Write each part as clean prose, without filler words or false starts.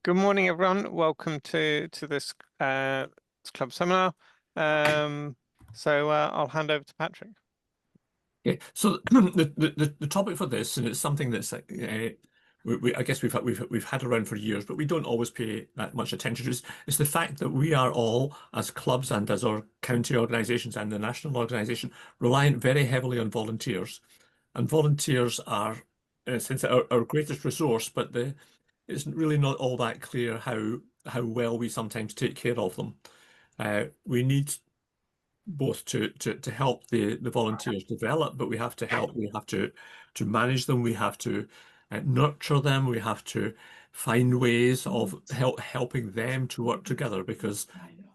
Good morning, everyone. Welcome to this club seminar. I'll hand over to Patrick. Okay, so the topic for this, and it's something that's I guess we've had around for years, but we don't always pay that much attention to. Is the fact that we are all, as clubs and as our county organisations and the national organisation, reliant very heavily on volunteers, and volunteers are, in a sense, our greatest resource. But it's really not all that clear how well we sometimes take care of them. We need both to help the volunteers develop, but we have to help. We have to manage them. We have to nurture them. We have to find ways of helping them to work together, because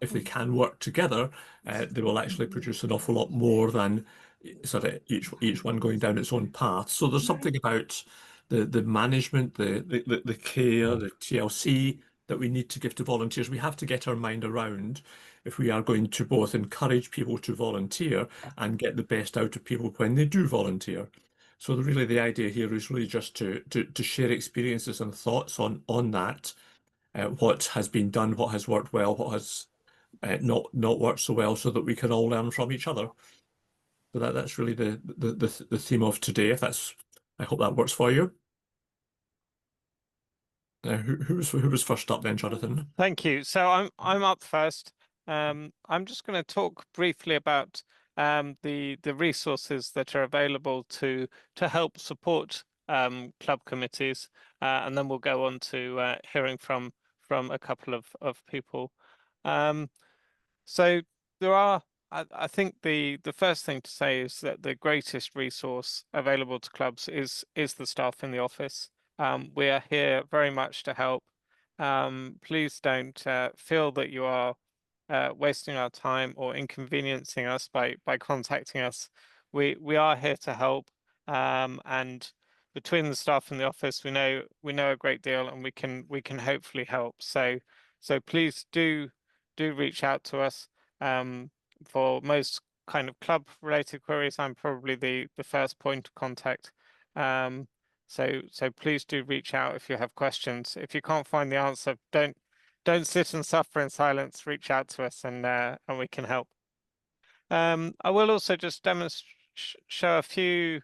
if they can work together, they will actually produce an awful lot more than sort of each one going down its own path. So there's something about the management, the care, the TLC that we need to give to volunteers. We have to get our mind around if we are going to both encourage people to volunteer and get the best out of people when they do volunteer. So really the idea here is really just to share experiences and thoughts on that, what has been done, what has worked well, what has not worked so well, so that we can all learn from each other. So that's really the theme of today. I hope that works for you. Who was first up then, Jonathan? Thank you. So I'm up first. I'm just going to talk briefly about the resources that are available to help support club committees, and then we'll go on to hearing from a couple of people. So there are. I think the first thing to say is that the greatest resource available to clubs is the staff in the office. We are here very much to help. Please don't feel that you are wasting our time or inconveniencing us by contacting us. We are here to help, and between the staff in the office, we know a great deal, and we can hopefully help. So please do reach out to us. For most kind of club related queries, I'm probably the first point of contact. So please do reach out if you have questions. If you can't find the answer, don't sit and suffer in silence. Reach out to us, and we can help. I will also just show a few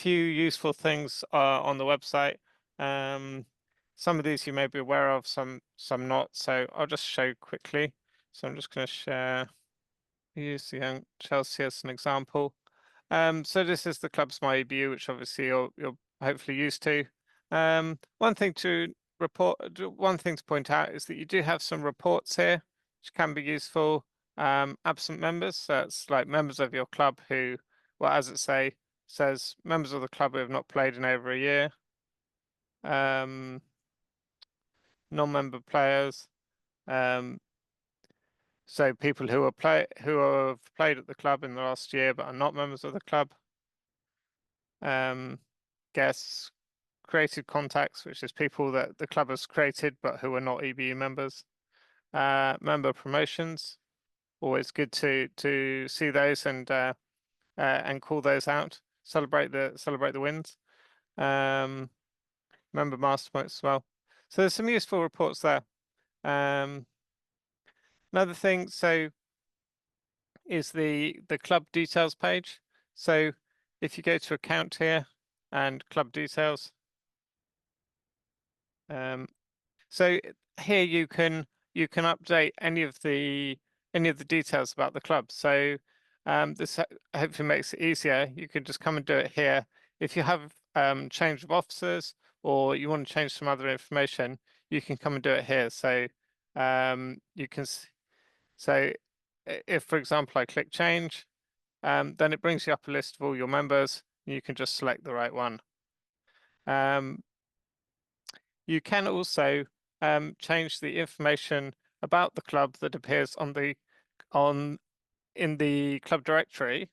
useful things on the website. Some of these you may be aware of, some not. So I'll just show quickly. So I'm just going to share. Use the Young Chelsea as an example. So this is the club's MyEBU, which obviously you're hopefully used to. One thing to point out is that you do have some reports here, which can be useful. Absent members, so it's like members of your club who, well, as it says, members of the club who have not played in over a year. Non-member players. So people who have played at the club in the last year but are not members of the club. Guests, created contacts, which is people that the club has created but who are not EBU members. Member promotions, always good to see those and call those out. Celebrate the wins. Member masterpoints as well. So there's some useful reports there. Another thing, so is the club details page. So if you go to account here and club details, so here you can update any of the details about the club. So this hopefully makes it easier. You can just come and do it here. If you have change of officers or you want to change some other information, you can come and do it here. So you can if, for example, I click change, then it brings you up a list of all your members. You can just select the right one. You can also change the information about the club that appears in the club directory.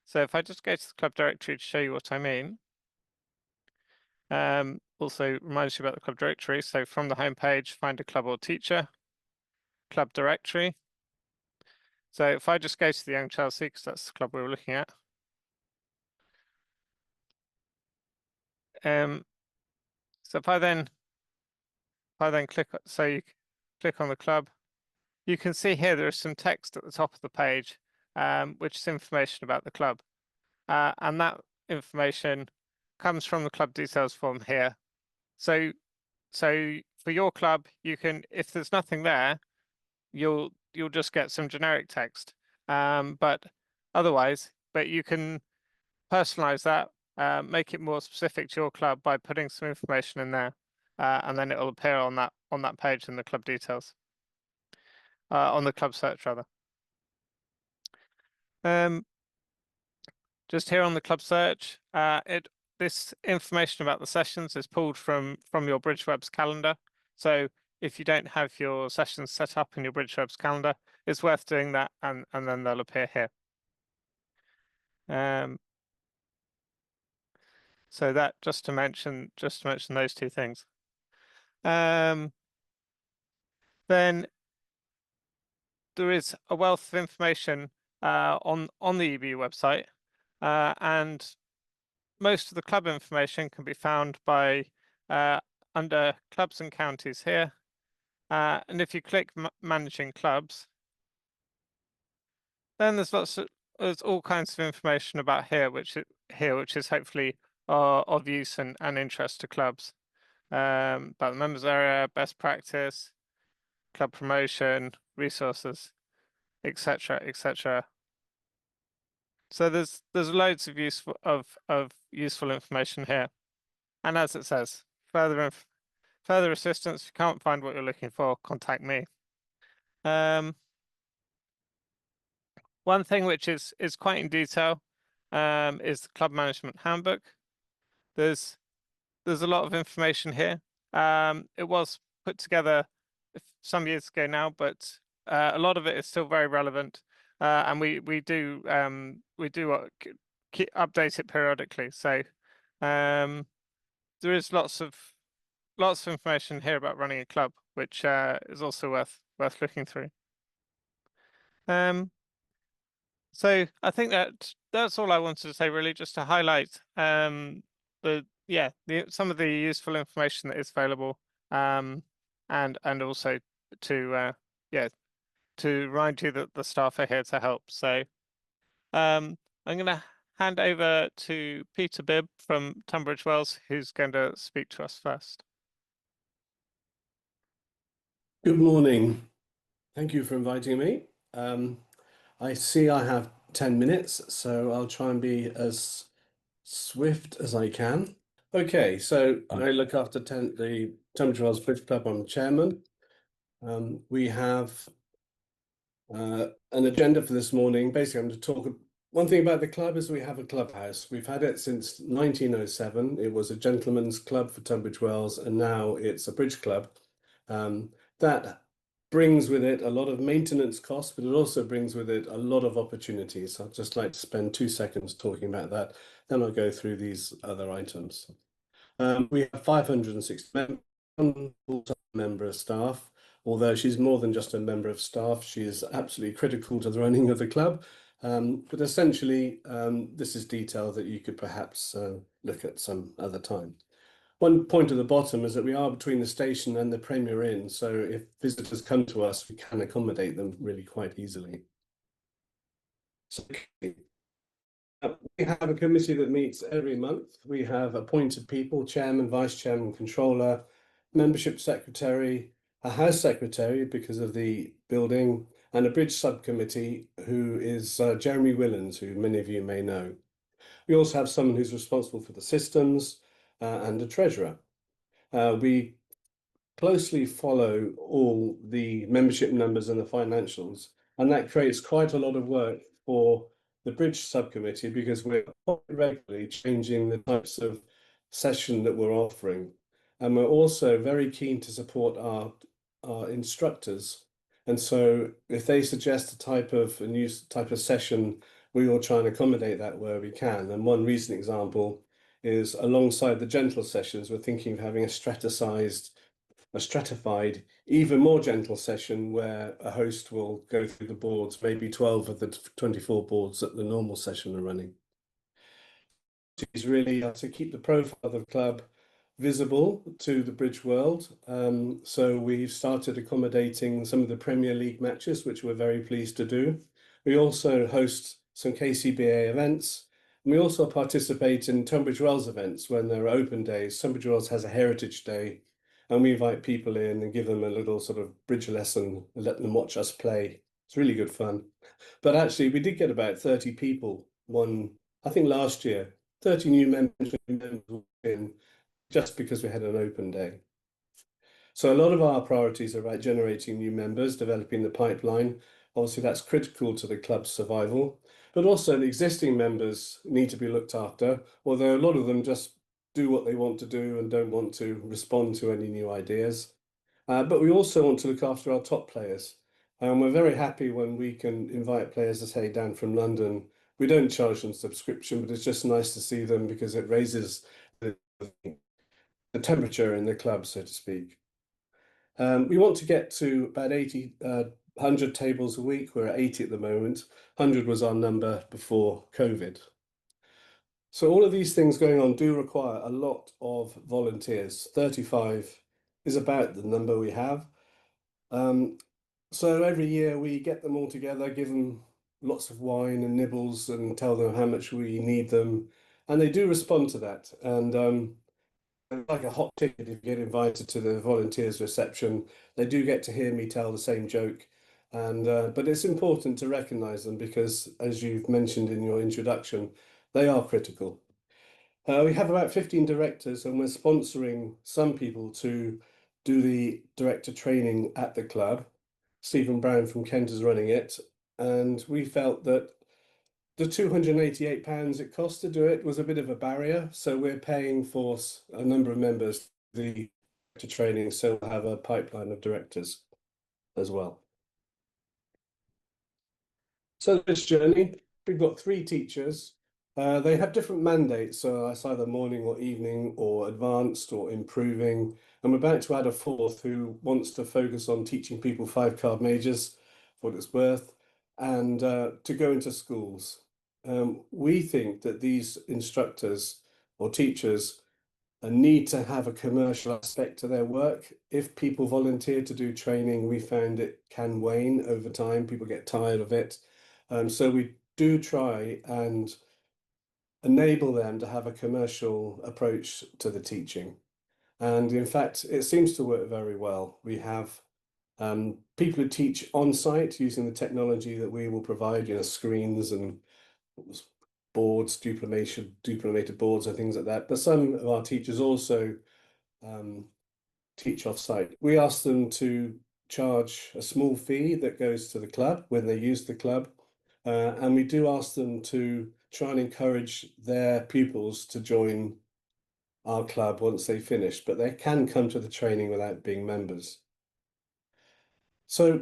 So if I just go to the club directory to show you what I mean, also reminds you about the club directory. So from the home page, find a club or teacher, club directory. So if I just go to the Young Chelsea, because that's the club we were looking at. So if I then I then click, you click on the club, you can see here there is some text at the top of the page, which is information about the club. And that information comes from the club details form here. So for your club, you can, if there's nothing there, you'll just get some generic text. But you can personalize that, make it more specific to your club by putting some information in there, and then it'll appear on that page in the club details, on the club search rather. Just here on the club search, this information about the sessions is pulled from your Bridgewebs calendar. So if you don't have your sessions set up in your Bridgewebs calendar, it's worth doing that, and then they'll appear here. So that just to mention those two things. Then there is a wealth of information on the EBU website, and most of the club information can be found by under clubs and counties here. And if you click managing clubs, then there's all kinds of information about here, which is hopefully of use and interest to clubs. About the members area, best practice, club promotion, resources, etc., etc. So there's loads of useful information here. And as it says, further assistance, if you can't find what you're looking for, contact me. One thing which is quite in detail is the club management handbook. There's a lot of information here. It was put together some years ago now, but a lot of it is still very relevant, and we do update it periodically. So there is lots of information here about running a club, which is also worth looking through. So I think that's all I wanted to say, really, just to highlight some of the useful information that is available, and also to remind you that the staff are here to help. So I'm going to hand over to Peter Bibb from Tunbridge Wells, who's going to speak to us first. Good morning. Thank you for inviting me. I see I have 10 minutes, so I'll try and be as swift as I can. Okay, so I look after the Tunbridge Wells Bridge Club. I'm chairman. We have an agenda for this morning. Basically, I'm going to talk. One thing about the club is we have a clubhouse. We've had it since 1907. It was a gentleman's club for Tunbridge Wells, and now it's a bridge club. That brings with it a lot of maintenance costs, but it also brings with it a lot of opportunities. I'd just like to spend 2 seconds talking about that. Then I'll go through these other items. We have 560 members, one full-time member of staff. Although she's more than just a member of staff, she is absolutely critical to the running of the club. But essentially, this is detail that you could perhaps look at some other time. One point at the bottom is that we are between the station and the Premier Inn, so if visitors come to us, we can accommodate them really quite easily. So, we have a committee that meets every month. We have appointed people, chairman, vice chairman, controller, membership secretary, a house secretary because of the building, and a bridge subcommittee who is Jeremy Willens, who many of you may know. We also have someone who's responsible for the systems, and a treasurer. We closely follow all the membership numbers and the financials, and that creates quite a lot of work for the bridge subcommittee because we're regularly changing the types of session that we're offering. And we're also very keen to support our instructors. And so if they suggest a new type of session, we will try and accommodate that where we can. And one recent example is alongside the gentle sessions, we're thinking of having a stratified, even more gentle session where a host will go through the boards, maybe 12 of the 24 boards that the normal session are running. It's really to keep the profile of the club visible to the bridge world. So we've started accommodating some of the Premier League matches, which we're very pleased to do. We also host some KCBA events. And we also participate in Tunbridge Wells events when there are open days. Tunbridge Wells has a heritage day, and we invite people in and give them a little sort of bridge lesson and let them watch us play. It's really good fun. But actually, we did get about 30 people I think last year, 30 new members in just because we had an open day. So a lot of our priorities are about generating new members, developing the pipeline. Obviously, that's critical to the club's survival, but also the existing members need to be looked after, although a lot of them just do what they want to do and don't want to respond to any new ideas. But we also want to look after our top players. And we're very happy when we can invite players, to say, down from London. We don't charge them subscription, but it's just nice to see them because it raises the temperature in the club, so to speak. We want to get to about 100 tables a week. We're at 80 at the moment. 100 was our number before COVID. So all of these things going on do require a lot of volunteers. 35 is about the number we have. So every year we get them all together, give them lots of wine and nibbles and tell them how much we need them. And they do respond to that. And like a hot ticket, if you get invited to the volunteers reception, they do get to hear me tell the same joke. But it's important to recognise them because, as you've mentioned in your introduction, they are critical. We have about 15 directors, and we're sponsoring some people to do the director training at the club. Stephen Brown from Kent is running it, and we felt that the £288 it cost to do it was a bit of a barrier, so we're paying for a number of members the director training, so we'll have a pipeline of directors as well. So this journey, we've got 3 teachers. They have different mandates, so it's either morning or evening or advanced or improving. And we're about to add a 4th who wants to focus on teaching people 5 card majors, for what it's worth, and to go into schools. We think that these instructors or teachers need to have a commercial aspect to their work. If people volunteer to do training, we found it can wane over time. People get tired of it. So we do try and enable them to have a commercial approach to the teaching. And in fact, it seems to work very well. We have people who teach on site using the technology that we will provide, screens and boards, duplicated boards and things like that. But some of our teachers also teach off site. We ask them to charge a small fee that goes to the club when they use the club. And we do ask them to try and encourage their pupils to join our club once they finish, but they can come to the training without being members. So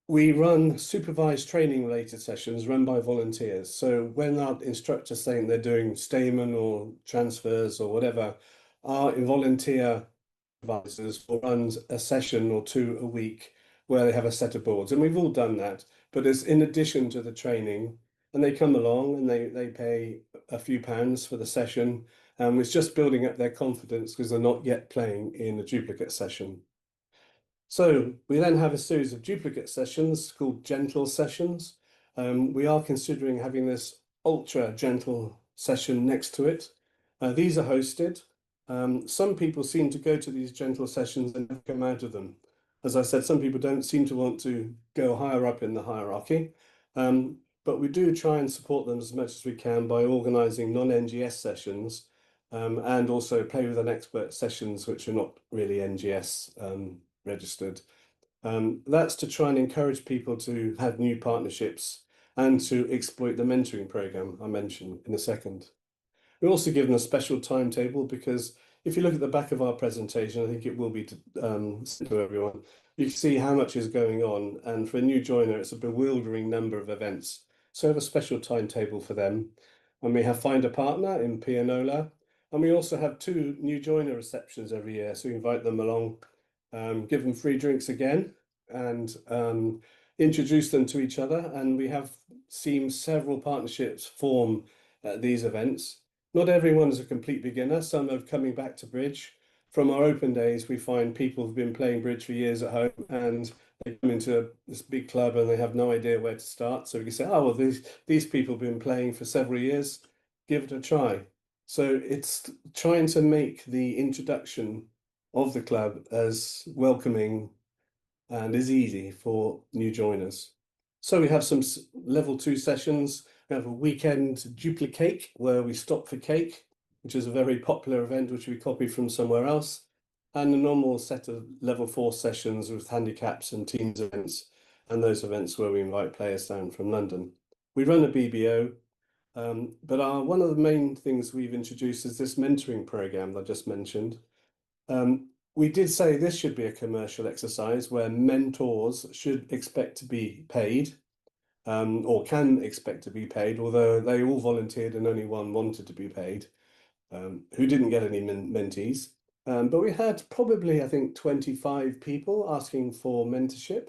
we run supervised training related sessions run by volunteers. So when our instructors saying they're doing Stamen or transfers or whatever, our volunteer advisors will run a session or 2 a week where they have a set of boards. And we've all done that, but it's in addition to the training, and they come along and they pay a few pounds for the session. And it's just building up their confidence because they're not yet playing in a duplicate session. So we then have a series of duplicate sessions called gentle sessions. We are considering having this ultra gentle session next to it. These are hosted. Some people seem to go to these gentle sessions and never come out of them. As I said, some people don't seem to want to go higher up in the hierarchy. But we do try and support them as much as we can by organising non-NGS sessions and also play with an expert sessions, which are not really NGS registered. That's to try and encourage people to have new partnerships and to exploit the mentoring program I mentioned in a second. We also give them a special timetable because if you look at the back of our presentation, I think it will be sent to everyone. You can see how much is going on, and for a new joiner, it's a bewildering number of events. So we have a special timetable for them. And we have Find a Partner in Pianola, and we also have 2 new joiner receptions every year. So we invite them along, give them free drinks again, and introduce them to each other. And we have seen several partnerships form at these events. Not everyone's a complete beginner. Some are coming back to bridge. From our open days, we find people who've been playing bridge for years at home and they come into this big club and they have no idea where to start. So we can say, oh, well, these people have been playing for several years. Give it a try. So it's trying to make the introduction of the club as welcoming and as easy for new joiners. So we have some level 2 sessions. We have a weekend duplicate where we stop for cake, which is a very popular event which we copy from somewhere else, and a normal set of level 4 sessions with handicaps and teams events, and those events where we invite players down from London. We run a BBO, but one of the main things we've introduced is this mentoring program that I just mentioned. We did say this should be a commercial exercise where mentors should expect to be paid, or can expect to be paid, although they all volunteered and only one wanted to be paid, who didn't get any mentees. But we had probably, I think, 25 people asking for mentorship,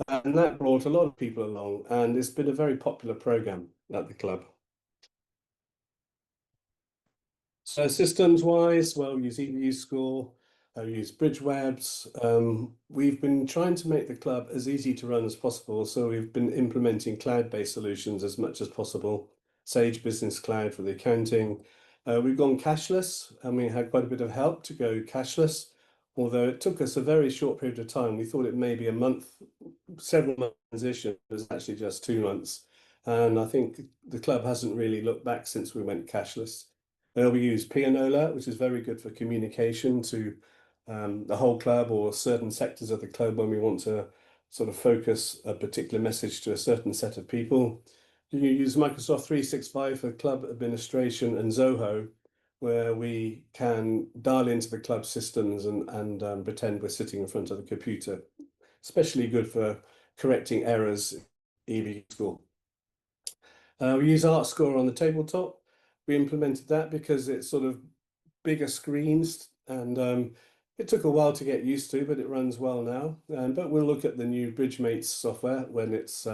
and that brought a lot of people along, and it's been a very popular program at the club. So systems-wise, well, we use EasyScore, we use Bridgewebs. We've been trying to make the club as easy to run as possible, so we've been implementing cloud-based solutions as much as possible. Sage Business Cloud for the accounting. We've gone cashless, and we had quite a bit of help to go cashless, although it took us a very short period of time. We thought it may be a month, several months transition, it was actually just 2 months. And I think the club hasn't really looked back since we went cashless. We use Pianola, which is very good for communication to the whole club or certain sectors of the club when we want to sort of focus a particular message to a certain set of people. You use Microsoft 365 for club administration and Zoho, where we can dial into the club systems and pretend we're sitting in front of the computer. Especially good for correcting errors in EV school. We use ArtScore on the tabletop. We implemented that because it's sort of bigger screens and it took a while to get used to, but it runs well now. But we'll look at the new BridgeMates software when it's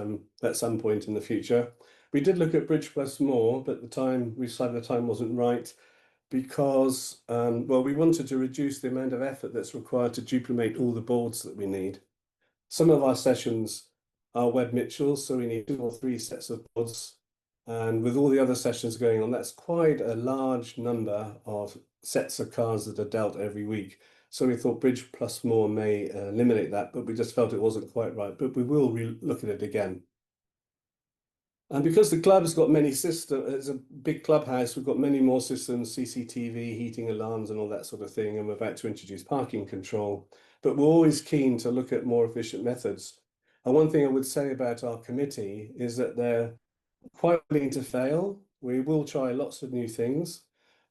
at some point in the future. We did look at Bridge Plus More, but we decided the time wasn't right because, well, we wanted to reduce the amount of effort that's required to duplicate all the boards that we need. Some of our sessions are Webb Mitchell's, so we need 2 or 3 sets of boards. And with all the other sessions going on, that's quite a large number of sets of cards that are dealt every week. So we thought Bridge Plus More may eliminate that, but we just felt it wasn't quite right. But we will look at it again. And because the club's got many systems, it's a big clubhouse, we've got many more systems, CCTV, heating alarms and all that sort of thing. And we're about to introduce parking control. But we're always keen to look at more efficient methods. And one thing I would say about our committee is that they're quite willing to fail. We will try lots of new things.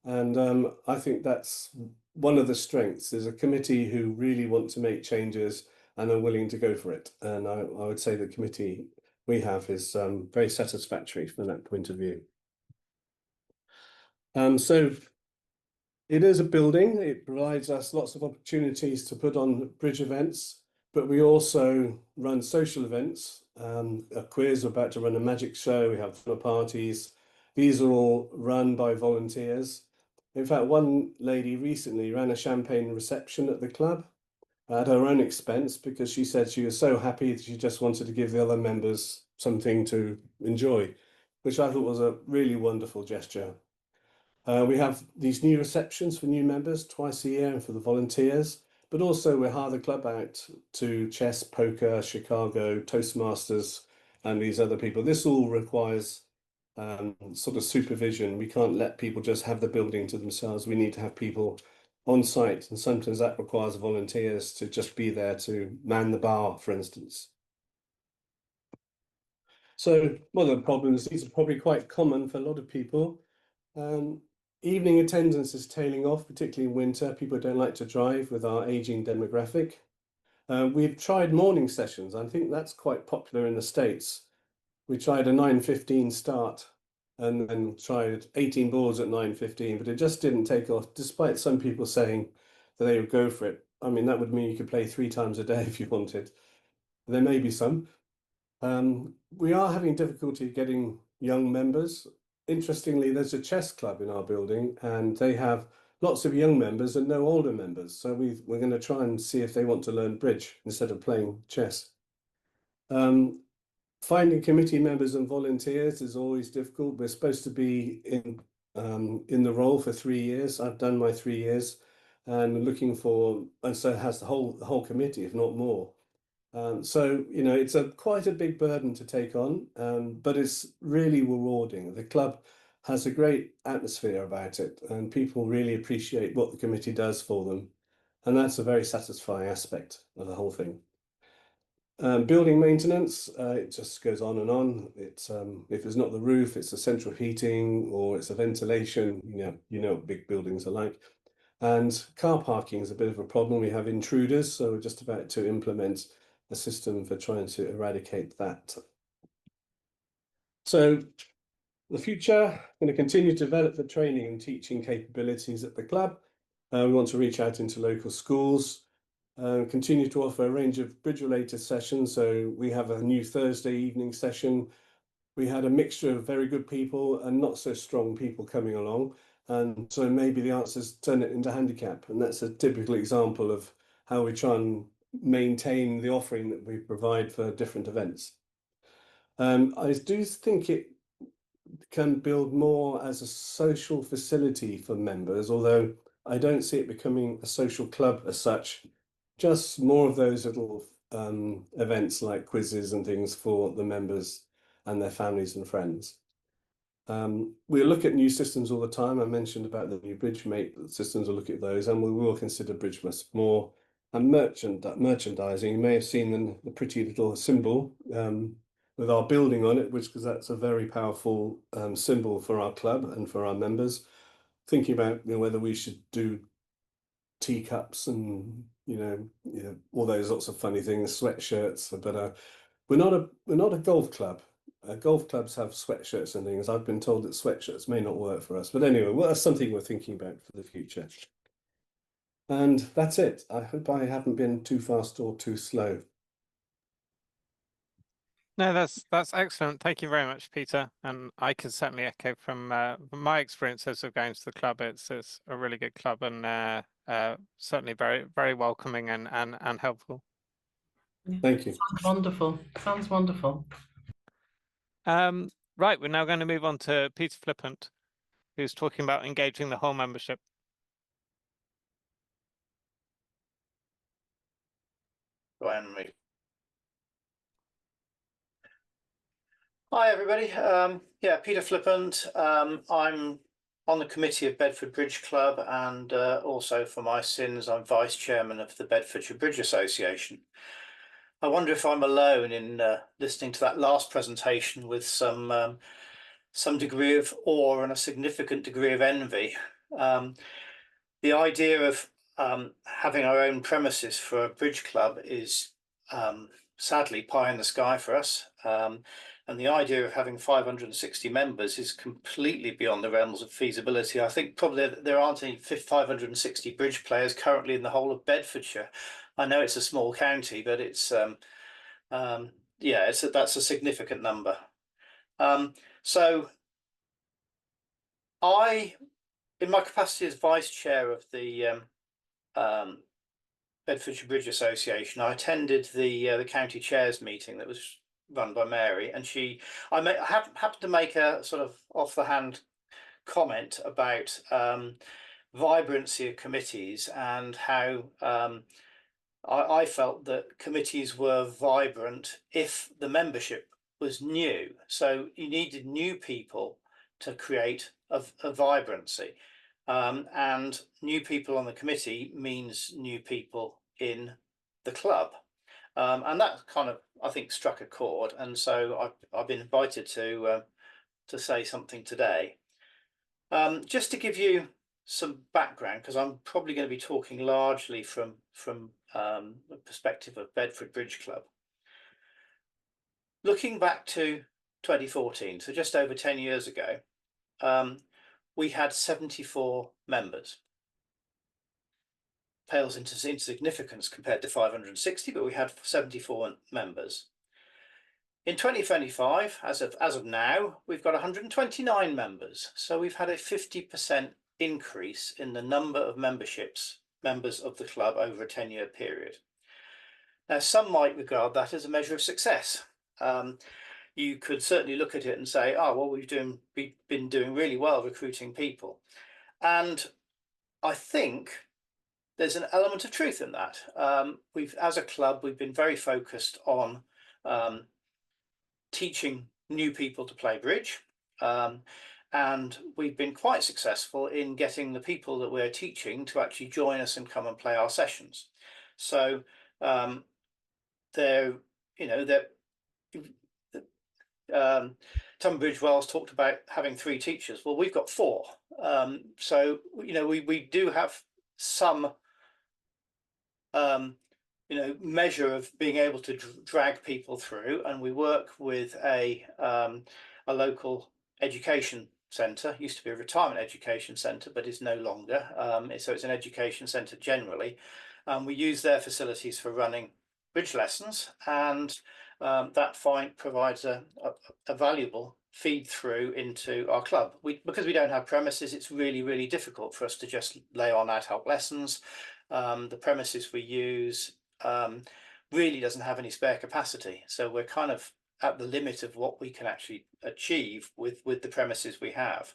And I think that's one of the strengths, is a committee who really want to make changes and are willing to go for it. And I would say the committee we have is very satisfactory from that point of view. So it is a building. It provides us lots of opportunities to put on bridge events, but we also run social events. A quiz, we're about to run a magic show. We have dinner parties. These are all run by volunteers. In fact, one lady recently ran a champagne reception at the club at her own expense because she said she was so happy that she just wanted to give the other members something to enjoy, which I thought was a really wonderful gesture. We have these new receptions for new members twice a year and for the volunteers, but also we hire the club out to chess, poker, Chicago, Toastmasters, and these other people. This all requires sort of supervision. We can't let people just have the building to themselves. We need to have people on site, and sometimes that requires volunteers to just be there to man the bar, for instance. So one of the problems, these are probably quite common for a lot of people. Evening attendance is tailing off, particularly in winter. People don't like to drive with our aging demographic. We've tried morning sessions. I think that's quite popular in the States. We tried a 9:15 start and then tried 18 boards at 9:15, but it just didn't take off, despite some people saying that they would go for it. I mean, that would mean you could play 3 times a day if you wanted. There may be some. We are having difficulty getting young members. interestingly, there's a chess club in our building, and they have lots of young members and no older members. So we're going to try and see if they want to learn bridge instead of playing chess. Finding committee members and volunteers is always difficult. We're supposed to be in the role for 3 years. I've done my 3 years, and looking for, and so has the whole committee, if not more. So you know, it's quite a big burden to take on, but it's really rewarding. The club has a great atmosphere about it, and people really appreciate what the committee does for them, and that's a very satisfying aspect of the whole thing. Building maintenance, it just goes on and on. It's if it's not the roof, it's the central heating or it's a ventilation. You know what big buildings are like. And car parking is a bit of a problem. We have intruders, so we're just about to implement a system for trying to eradicate that. So the future, I'm going to continue to develop the training and teaching capabilities at the club. We want to reach out into local schools. Continue to offer a range of bridge-related sessions. So we have a new Thursday evening session. We had a mixture of very good people and not so strong people coming along. And so maybe the answer is turn it into handicap. And that's a typical example of how we try and maintain the offering that we provide for different events. I do think it can build more as a social facility for members, although I don't see it becoming a social club as such. Just more of those little events like quizzes and things for the members and their families and friends. We look at new systems all the time. I mentioned about the new BridgeMate systems. We'll look at those, and we will consider BridgeMate more. And merchandising, you may have seen the pretty little symbol with our building on it, because that's a very powerful symbol for our club and for our members. Thinking about whether we should do teacups and all those lots of funny things, sweatshirts, but we're not a golf club. Golf clubs have sweatshirts and things. I've been told that sweatshirts may not work for us, but anyway, well, that's something we're thinking about for the future. And that's it. I hope I haven't been too fast or too slow. No, that's excellent. Thank you very much, Peter. And I can certainly echo from my experiences of going to the club. It's a really good club, and certainly very, very welcoming and helpful. Thank you. Sounds wonderful. Sounds wonderful. Right, we're now going to move on to Peter Flippant, who's talking about engaging the whole membership. Go ahead and move. Hi, everybody. Yeah, Peter Flippant. I'm on the committee of Bedford Bridge Club, and also for my sins, I'm vice chairman of the Bedfordshire Bridge Association. I wonder if I'm alone in listening to that last presentation with some degree of awe and a significant degree of envy. The idea of having our own premises for a bridge club is sadly pie in the sky for us. And the idea of having 560 members is completely beyond the realms of feasibility. I think probably there aren't any 560 bridge players currently in the whole of Bedfordshire. I know it's a small county, but it's yeah, that's a significant number. So in my capacity as vice chair of the Bedfordshire Bridge Association, I attended the county chairs meeting that was run by Mary, and I happened to make a sort of off the hand comment about vibrancy of committees and how I felt that committees were vibrant if the membership was new. So you needed new people to create a vibrancy, and new people on the committee means new people in the club. And that kind of, I think, struck a chord, and so I've been invited to say something today. Just to give you some background, because I'm probably going to be talking largely from the perspective of Bedford Bridge Club. Looking back to 2014, so just over 10 years ago, we had 74 members. Pales into insignificance compared to 560, but we had 74 members. In 2025, as of now, we've got 129 members. So we've had a 50% increase in the number of members of the club over a 10-year period. Now, some might regard that as a measure of success. You could certainly look at it and say, oh, well, we've been doing really well recruiting people. And I think there's an element of truth in that. As a club, we've been very focused on teaching new people to play bridge. And we've been quite successful in getting the people that we're teaching to actually join us and come and play our sessions. So Tunbridge Wells talked about having 3 teachers. Well, we've got 4. So we do have some measure of being able to drag people through, and we work with a local education centre. Used to be a retirement education centre, but is no longer. So it's an education centre generally. We use their facilities for running bridge lessons, and that provides a valuable feed through into our club. Because we don't have premises, it's really difficult for us to just lay on ad hoc lessons. The premises we use really doesn't have any spare capacity, so we're kind of at the limit of what we can actually achieve with the premises we have.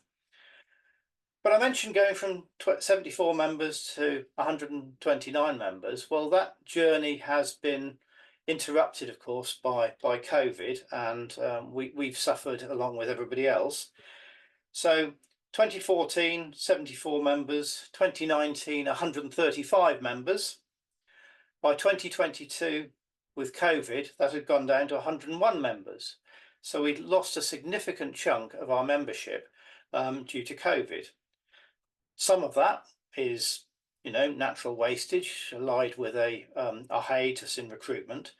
But I mentioned going from 74 members to 129 members. Well, that journey has been interrupted, of course, by COVID, and we've suffered along with everybody else. So 2014, 74 members, 2019, 135 members. By 2022, with COVID, that had gone down to 101 members. So we'd lost a significant chunk of our membership due to COVID. Some of that is, natural wastage allied with a hiatus in recruitment.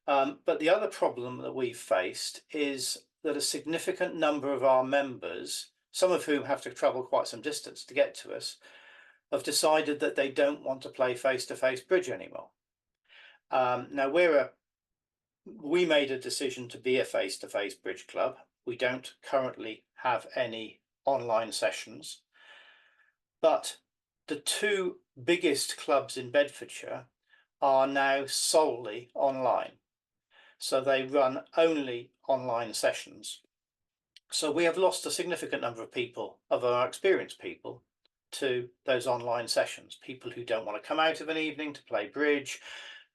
But the other problem that we've faced is that a significant number of our members, some of whom have to travel quite some distance to get to us, have decided that they don't want to play face-to-face bridge anymore. Now, we made a decision to be a face-to-face bridge club. We don't currently have any online sessions, but the 2 biggest clubs in Bedfordshire are now solely online. So they run only online sessions. So we have lost a significant number of people, of our experienced people, to those online sessions. People who don't want to come out of an evening to play bridge.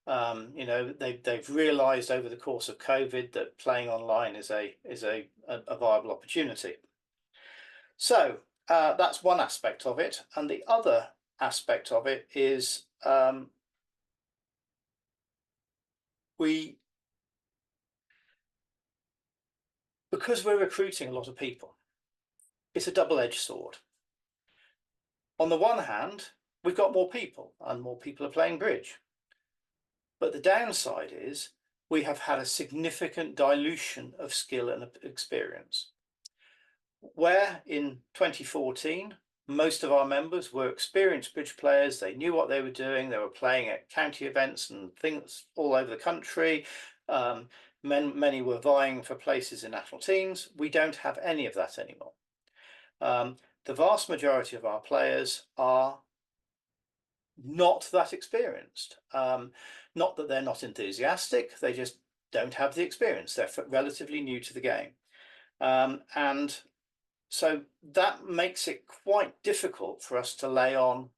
They've realised over the course of COVID that playing online is a viable opportunity. So that's one aspect of it, and the other aspect of it is because we're recruiting a lot of people, it's a double-edged sword. On the one hand, we've got more people and more people are playing bridge. But the downside is we have had a significant dilution of skill and experience. Where in 2014, most of our members were experienced bridge players. They knew what they were doing. They were playing at county events and things all over the country. Many were vying for places in national teams. We don't have any of that anymore. The vast majority of our players are not that experienced. Not that they're not enthusiastic, they just don't have the experience. They're relatively new to the game. And so that makes it quite difficult for us to lay on,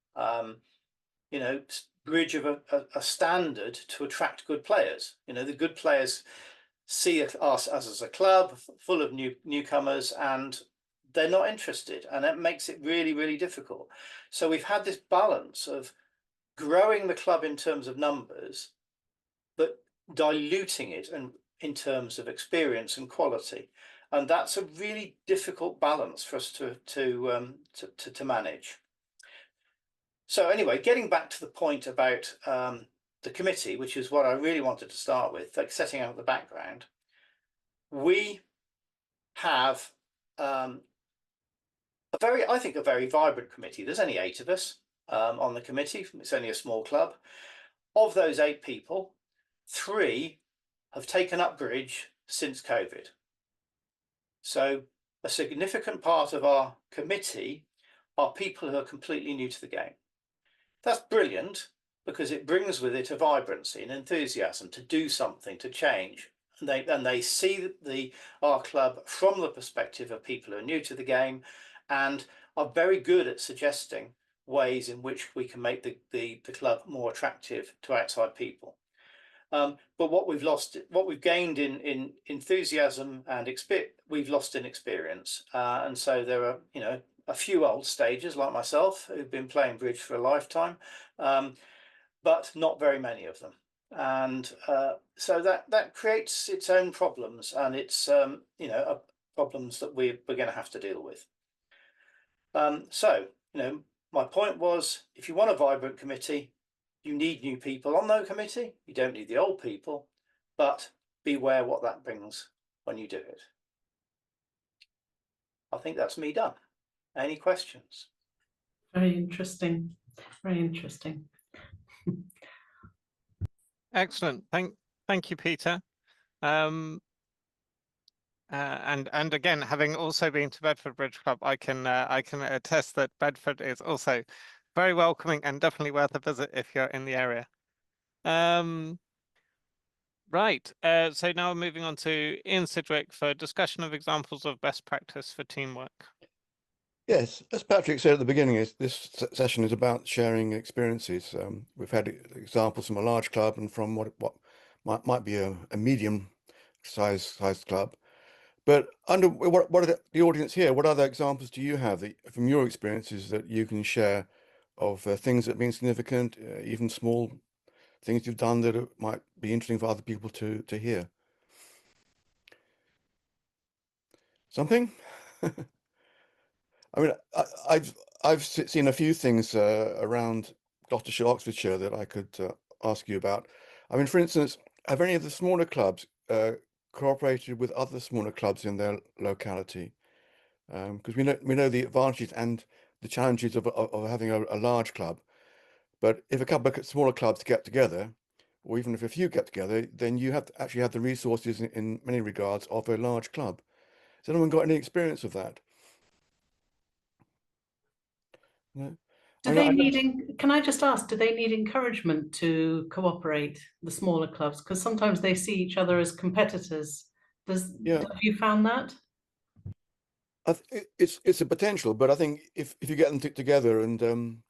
bridge of a standard to attract good players. The good players see us as a club full of newcomers, and they're not interested, and that makes it really difficult. So we've had this balance of growing the club in terms of numbers, but diluting it in terms of experience and quality, and that's a really difficult balance for us to manage. So anyway, getting back to the point about the committee, which is what I really wanted to start with, like setting out the background. We have I think a very vibrant committee. There's only 8 of us on the committee. It's only a small club. Of those 8 people, 3 have taken up bridge since COVID. So a significant part of our committee are people who are completely new to the game. That's brilliant because it brings with it a vibrancy and enthusiasm to do something, to change. And they see our club from the perspective of people who are new to the game and are very good at suggesting ways in which we can make the club more attractive to outside people. But what we've gained in enthusiasm and we've lost in experience. And so there are, a few old stagers like myself who've been playing bridge for a lifetime, but not very many of them. And so that creates its own problems, and it's problems that we're going to have to deal with. So my point was, if you want a vibrant committee, you need new people on the committee. You don't need the old people, but beware what that brings when you do it. I think that's me done. Any questions? Very interesting. Very interesting. Excellent. Thank you, Peter. And again, having also been to Bedford Bridge Club, I can attest that Bedford is also very welcoming and definitely worth a visit if you're in the area. Right. So now we're moving on to Ian Sidgwick for discussion of examples of best practice for teamwork. Yes, as Patrick said at the beginning, this session is about sharing experiences. We've had examples from a large club and from what might be a medium-sized club. But what are the audience here? What other examples do you have from your experiences that you can share of things that have been significant, even small things you've done that might be interesting for other people to hear? Something? I mean, I've seen a few things around Gloucestershire, Oxfordshire that I could ask you about. I mean, for instance, have any of the smaller clubs cooperated with other smaller clubs in their locality? Because we know the advantages and the challenges of having a large club. But if a couple of smaller clubs get together, or even if a few get together, then you actually have the resources in many regards of a large club. Has anyone got any experience of that? No? Do they need, can I just ask, do they need encouragement to cooperate, the smaller clubs? Because sometimes they see each other as competitors. Have you found that? It's a potential, but I think if you get them together and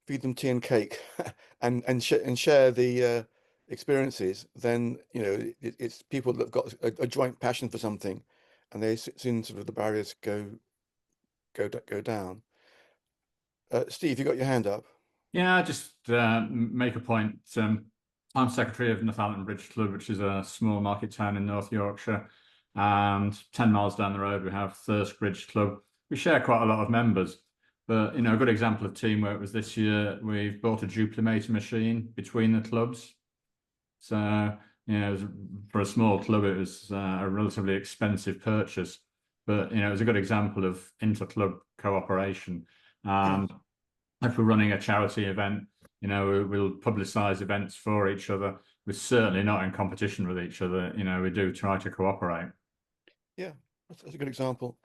feed them tea and cake and share the experiences, then it's people that've got a joint passion for something, and they soon sort of the barriers go down. Steve, you got your hand up. Yeah, just make a point. I'm secretary of Northallerton Bridge Club, which is a small market town in North Yorkshire, and 10 miles down the road we have Thirsk Bridge Club. We share quite a lot of members, but a good example of teamwork was this year we've bought a duplimator machine between the clubs. So for a small club it was a relatively expensive purchase, but it was a good example of inter-club cooperation. And if we're running a charity event, we'll publicise events for each other. We're certainly not in competition with each other. We do try to cooperate. Yeah, that's a good example.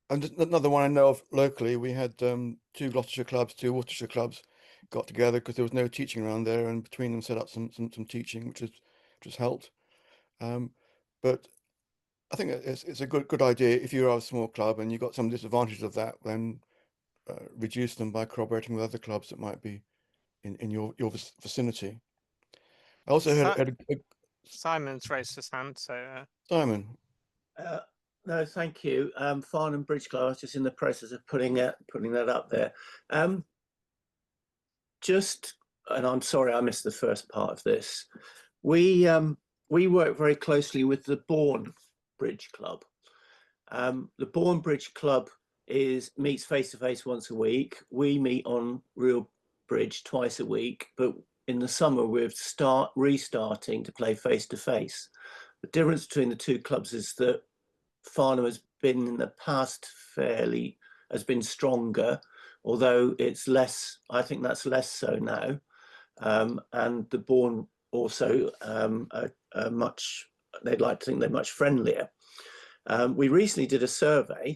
And another one I know of locally, we had 2 Gloucestershire clubs, 2 Worcestershire clubs got together because there was no teaching around there, and between them set up some teaching, which has helped. But I think it's a good idea if you are a small club and you've got some disadvantages of that, then reduce them by cooperating with other clubs that might be in your vicinity. I also heard Simon's raised his hand, so Simon. No, thank you. Farnham Bridge Club, I was just in the process of putting that up there. And I'm sorry I missed the first part of this. We work very closely with the Bourne Bridge Club. The Bourne Bridge Club meets face to face once a week. We meet on Real Bridge twice a week, but in the summer we're restarting to play face to face. The difference between the two clubs is that Farnham has been in the past has been stronger, although it's less. I think that's less so now. And the Bourne also are much they'd like to think they're much friendlier. We recently did a survey.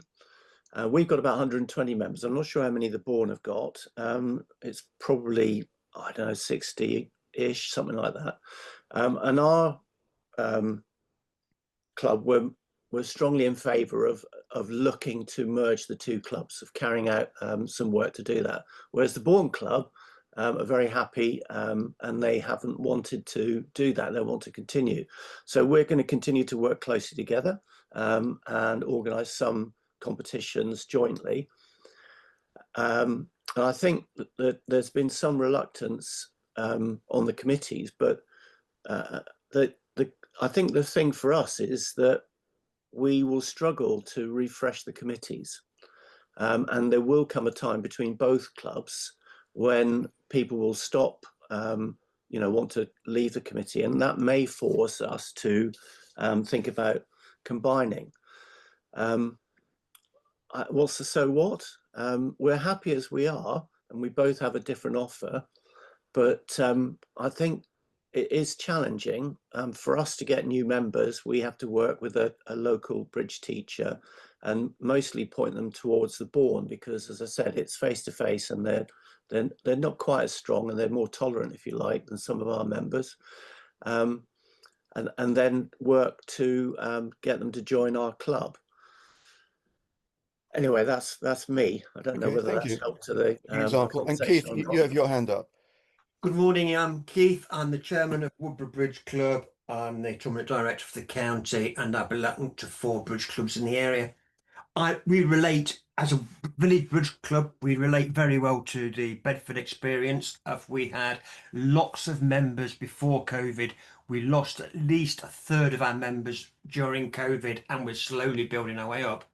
We've got about 120 members. I'm not sure how many the Bourne have got. It's probably, I don't know, 60-ish, something like that. And our club were strongly in favour of looking to merge the two clubs, of carrying out some work to do that. Whereas the Bourne Club are very happy and they haven't wanted to do that. They want to continue. So we're going to continue to work closely together and organise some competitions jointly. And I think that there's been some reluctance on the committees, but I think the thing for us is that we will struggle to refresh the committees. And there will come a time between both clubs when people will stop, want to leave the committee, and that may force us to think about combining. What's the so what? We're happy as we are, and we both have a different offer, but I think it is challenging. For us to get new members, we have to work with a local bridge teacher and mostly point them towards the Bourne, because, as I said, it's face to face, and they're not quite as strong, and they're more tolerant, if you like, than some of our members. And then work to get them to join our club. Anyway, that's me. I don't know Okay, whether thank that's you. helped to the Good example. And Keith, conversation or not. you have your hand up. Good morning, I'm Keith. I'm the chairman of Woodborough Bridge Club. I'm the tournament director for the county, and I belong to 4 bridge clubs in the area. We relate, as a village bridge club, we relate very well to the Bedford experience. We had lots of members before COVID. We lost at least 1/3 of our members during COVID, and we're slowly building our way up.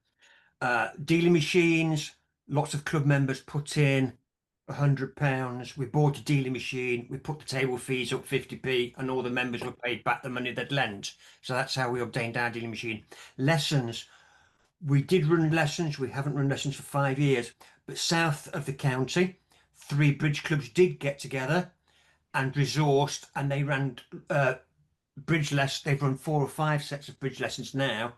Dealing machines, lots of club members put in £100. We bought a dealing machine, we put the table fees up 50p, and all the members were paid back the money they'd lent. So that's how we obtained our dealing machine. Lessons, we did run lessons. We haven't run lessons for 5 years, but south of the county, 3 bridge clubs did get together and resourced, and they ran bridge lessons. They've run 4 or 5 sets of bridge lessons now,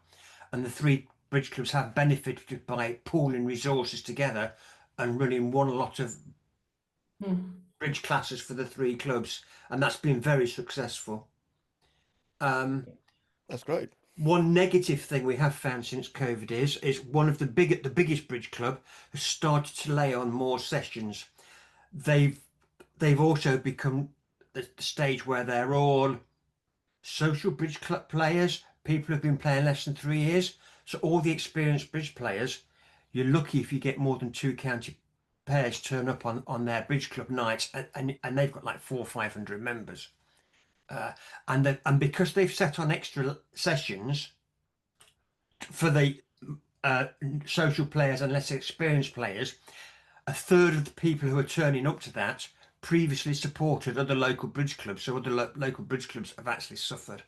and the 3 bridge clubs have benefited by pooling resources together and running one lot of bridge classes for the 3 clubs, and that's been very successful. That's great. One negative thing we have found since COVID is one of the biggest bridge club has started to lay on more sessions. They've also become the stage where they're all social bridge club players, people who've been playing less than 3 years. So all the experienced bridge players, you're lucky if you get more than 2 county pairs turn up on their bridge club nights, and they've got like 400 or 500 members. And because they've set on extra sessions for the social players and less experienced players, 1/3 of the people who are turning up to that previously supported other local bridge clubs, so other local bridge clubs have actually suffered.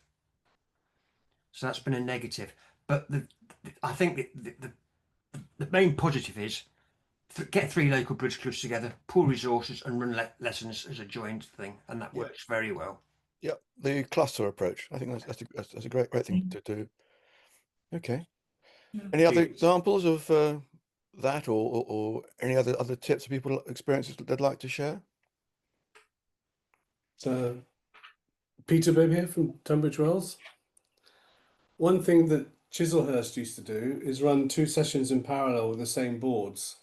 So that's been a negative. But I think the main positive is get 3 local bridge clubs together, pool resources, and run lessons as a joint thing, and that works very well. Yeah, the cluster approach. I think that's a great thing to do. Okay. Any other examples of that, or any other tips or people experiences that they'd like to share? So, Peter Bibb here from Tunbridge Wells. One thing that Chislehurst used to do is run 2 sessions in parallel with the same boards,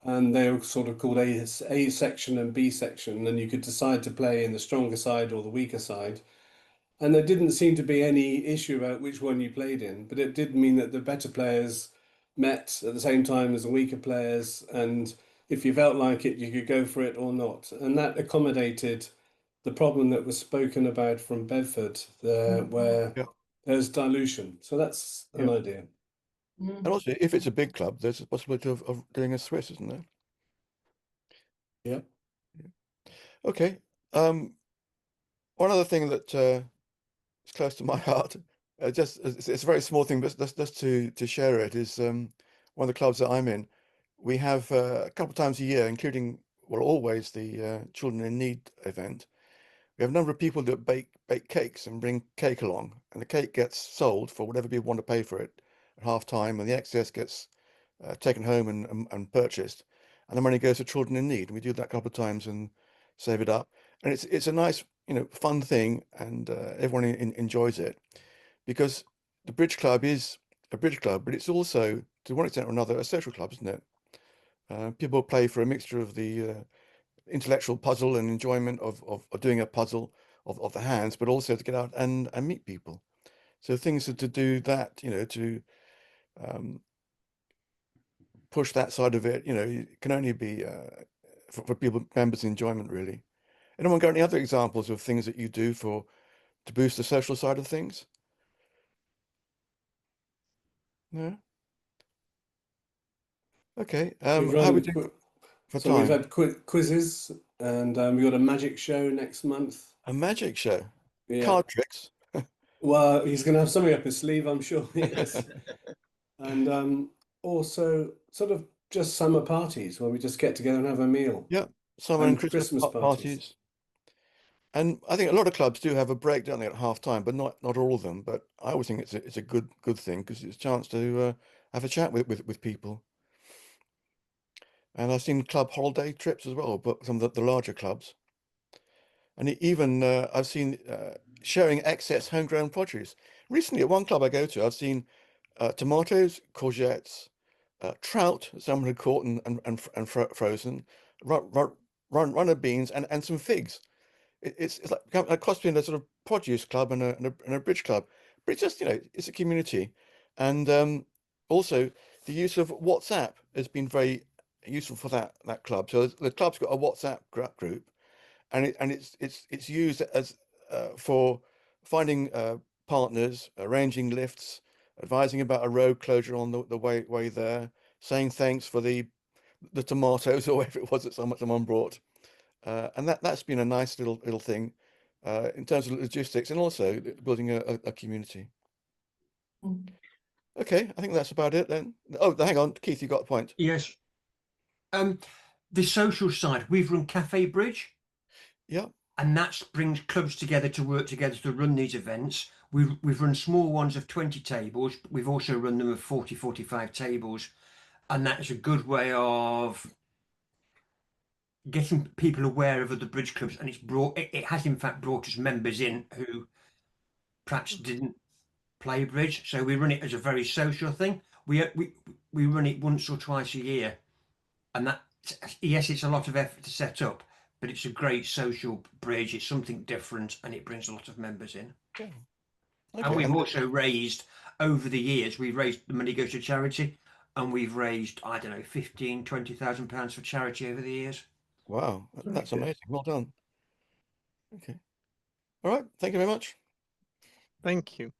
and they were sort of called A section and B section, and you could decide to play in the stronger side or the weaker side. And there didn't seem to be any issue about which one you played in, but it did mean that the better players met at the same time as the weaker players, and if you felt like it, you could go for it or not. And that accommodated the problem that was spoken about from Bedford, where there's dilution. So that's an idea. And also, if it's a big club, there's a possibility of doing a Swiss, isn't there? Yeah. Okay. One other thing that is close to my heart, it's a very small thing, but just to share it, is one of the clubs that I'm in. We have a couple of times a year, including, well, always the Children in Need event, we have a number of people that bake cakes and bring cake along, and the cake gets sold for whatever people want to pay for it at half time, and the excess gets taken home and purchased, and the money goes to children in need. And we do that a couple of times and save it up, and it's a nice, fun thing, and everyone enjoys it, because the bridge club is a bridge club, but it's also, to one extent or another, a social club, isn't it? People play for a mixture of the intellectual puzzle and enjoyment of doing a puzzle of the hands, but also to get out and meet people. So things to do that, to push that side of it, it can only be for people, members' enjoyment, really. Anyone got any other examples of things that you do to boost the social side of things? No? Okay. We've How we run do qui- for so we've time? had quizzes, and we've got a magic show next month. A magic show, Yeah. card tricks. Well, he's going to have something up his sleeve, I'm sure. Yes. And also sort of just summer parties where we just get together and have a meal. Yeah, summer and And Christmas Christmas parties. And I think a lot of clubs do have a break, don't they, at half time, but not all of them. But I always think it's a good thing, because it's a chance to have a chat with people. And I've seen club holiday trips as well, but some of the larger clubs. And even I've seen sharing excess homegrown produce. Recently, at one club I go to, I've seen tomatoes, courgettes, trout, someone had caught and frozen, runner beans, and some figs. It's like a cross between a sort of produce club and a bridge club, but it's just, it's a community. And also the use of WhatsApp has been very useful for that club. So the club's got a WhatsApp group, and it's used as for finding partners, arranging lifts, advising about a road closure on the way there, saying thanks for the tomatoes or whatever it was that someone brought. And that's been a nice little thing in terms of logistics, and also building a community. Mm. Okay, I think that's about it then. Oh, hang on, Keith, you got a point. Yes. The social side, we've run Cafe Bridge, Yeah. and that brings clubs together to work together to run these events. We've run small ones of 20 tables. We've also run them of 40, 45 tables. And that's a good way of getting people aware of other bridge clubs. And it has in fact brought us members in who perhaps didn't play bridge. So we run it as a very social thing. We run it once or twice a year. And that, yes, it's a lot of effort to set up, but it's a great social bridge. It's something different, and it brings a lot of members in. Yeah. And Okay, we've also raised, over the years, the money goes to charity, and we've raised, I don't know, 15, 20,000 pounds for charity over the years. wow, that's good. amazing. Well done. Okay. All right. Thank you very much. Thank you.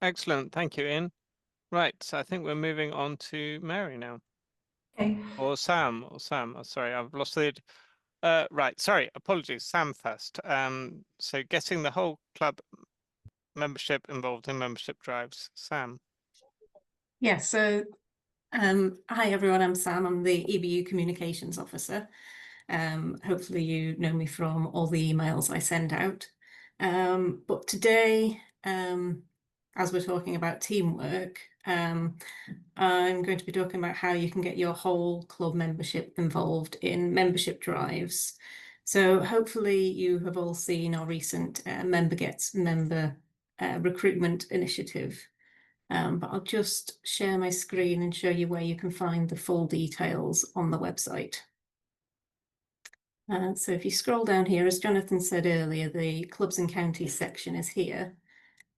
Excellent. Thank you, Ian. Right, so I think we're moving on to Mary now. Okay. Or Sam. Oh, sorry, I've lost the. Right, sorry, apologies. Sam first. So getting the whole club membership involved in membership drives. Sam. Yeah, so hi everyone, I'm Sam. I'm the EBU Communications Officer. Hopefully you know me from all the emails I send out. But today, as we're talking about teamwork, I'm going to be talking about how you can get your whole club membership involved in membership drives. So hopefully you have all seen our recent Member Gets Member recruitment initiative. But I'll just share my screen and show you where you can find the full details on the website. So if you scroll down here, as Jonathan said earlier, the clubs and counties section is here.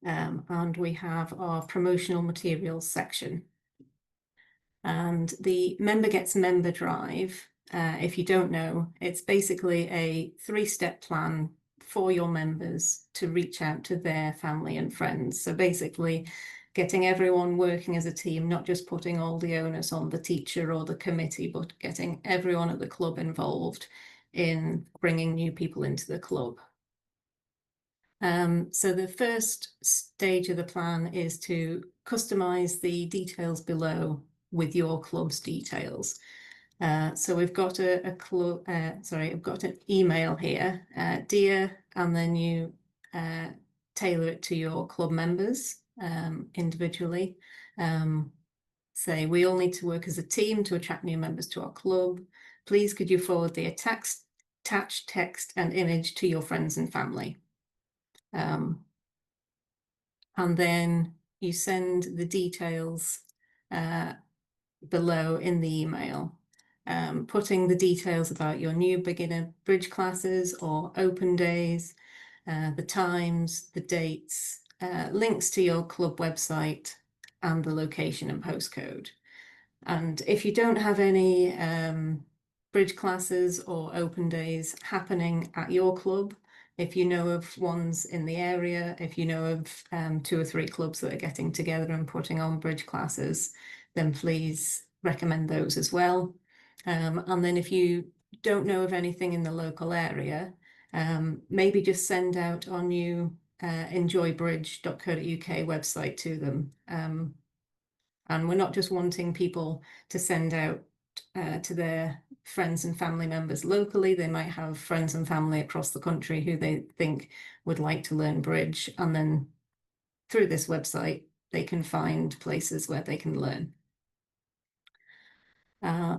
And we have our promotional materials section. And the Member Gets Member drive, if you don't know, it's basically a 3-step plan for your members to reach out to their family and friends. So basically getting everyone working as a team, not just putting all the onus on the teacher or the committee, but getting everyone at the club involved in bringing new people into the club. So the first stage of the plan is to customize the details below with your club's details. So we've got I've got an email here, dear, and then you tailor it to your club members individually. Say, we all need to work as a team to attract new members to our club. Please could you forward the attached text and image to your friends and family. And then you send the details below in the email, putting the details about your new beginner bridge classes or open days, the times, the dates, links to your club website, and the location and postcode. And if you don't have any bridge classes or open days happening at your club, if you know of ones in the area, if you know of 2 or 3 clubs that are getting together and putting on bridge classes, then please recommend those as well. And then if you don't know of anything in the local area, maybe just send out our new enjoybridge.co.uk website to them. And we're not just wanting people to send out to their friends and family members locally. They might have friends and family across the country who they think would like to learn bridge. And then through this website, they can find places where they can learn.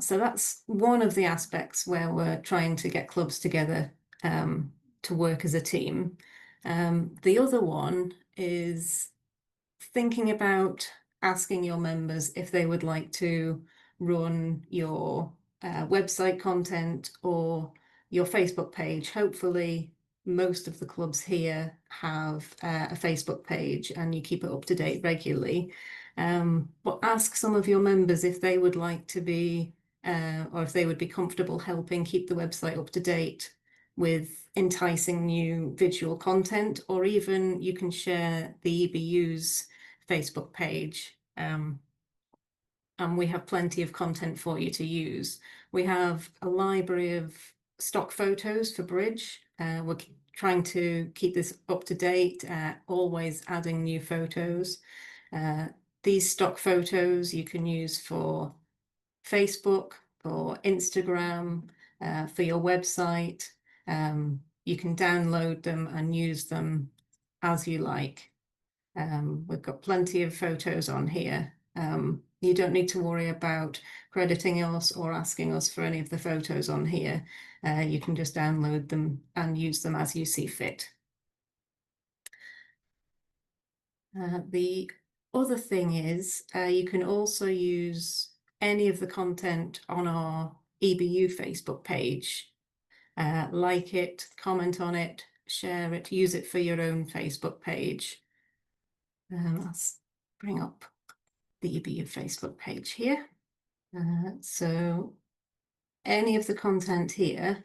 So that's one of the aspects where we're trying to get clubs together to work as a team. The other one is thinking about asking your members if they would like to run your website content or your Facebook page. Hopefully, most of the clubs here have a Facebook page and you keep it up to date regularly. But ask some of your members if they would like to be, or if they would be comfortable helping keep the website up to date with enticing new visual content, or even you can share the EBU's Facebook page. And we have plenty of content for you to use. We have a library of stock photos for bridge. We're trying to keep this up to date, always adding new photos. These stock photos you can use for Facebook, for Instagram, for your website. You can download them and use them as you like. We've got plenty of photos on here. You don't need to worry about crediting us or asking us for any of the photos on here. You can just download them and use them as you see fit. The other thing is you can also use any of the content on our EBU Facebook page. Like it, comment on it, share it, use it for your own Facebook page. Let's bring up the EBU Facebook page here. So any of the content here,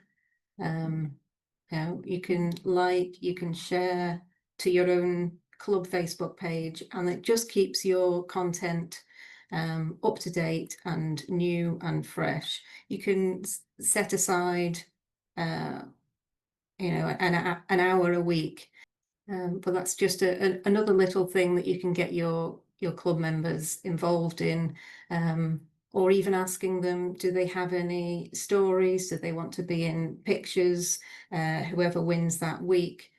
you can like, you can share to your own club Facebook page, and it just keeps your content up to date and new and fresh. You can set aside, an hour a week. But that's just another little thing that you can get your club members involved in, or even asking them, do they have any stories? Do they want to be in pictures? Whoever wins that week,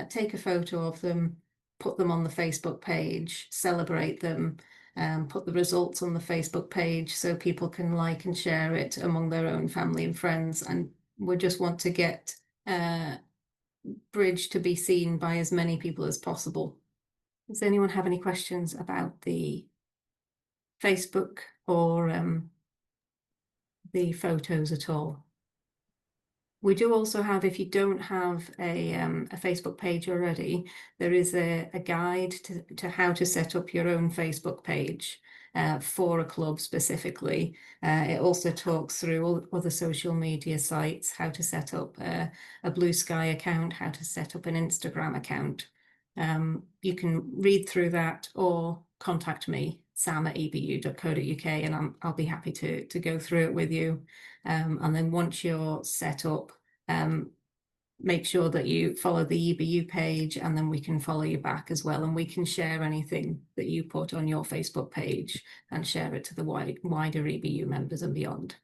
take a photo of them, put them on the Facebook page, celebrate them, put the results on the Facebook page so people can like and share it among their own family and friends. And we just want to get bridge to be seen by as many people as possible. Does anyone have any questions about the Facebook or the photos at all? We do also have, if you don't have a Facebook page already, there is a guide to how to set up your own Facebook page for a club specifically. It also talks through all other social media sites, how to set up a Blue Sky account, how to set up an Instagram account. You can read through that or contact me, sam@ebu.co.uk, and I'll be happy to go through it with you. And then once you're set up, make sure that you follow the EBU page, and then we can follow you back as well, and we can share anything that you put on your Facebook page and share it to the wider EBU members and beyond.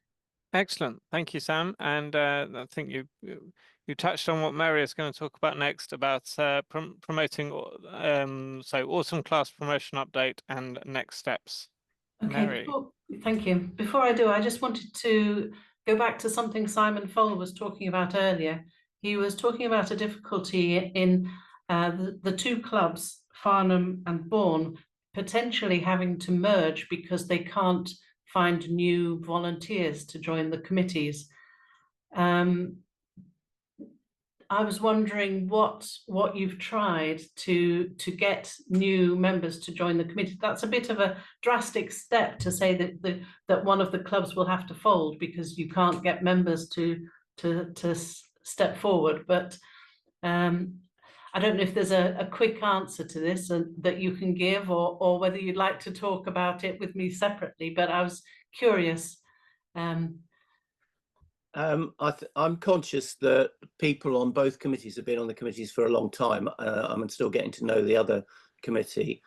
Excellent. Thank you, Sam. And I think you touched on what Mary is going to talk about next, about promoting so autumn class promotion update and next steps. Okay, Mary. thank you. Before I do, I just wanted to go back to something Simon Fowle was talking about earlier. He was talking about a difficulty in the two clubs, Farnham and Bourne, potentially having to merge because they can't find new volunteers to join the committees. I was wondering what you've tried to get new members to join the committee. That's a bit of a drastic step to say that one of the clubs will have to fold because you can't get members to step forward. But I don't know if there's a quick answer to this that you can give, or whether you'd like to talk about it with me separately. But I was curious. I'm conscious that people on both committees have been on the committees for a long time. I'm still getting to know the other committee.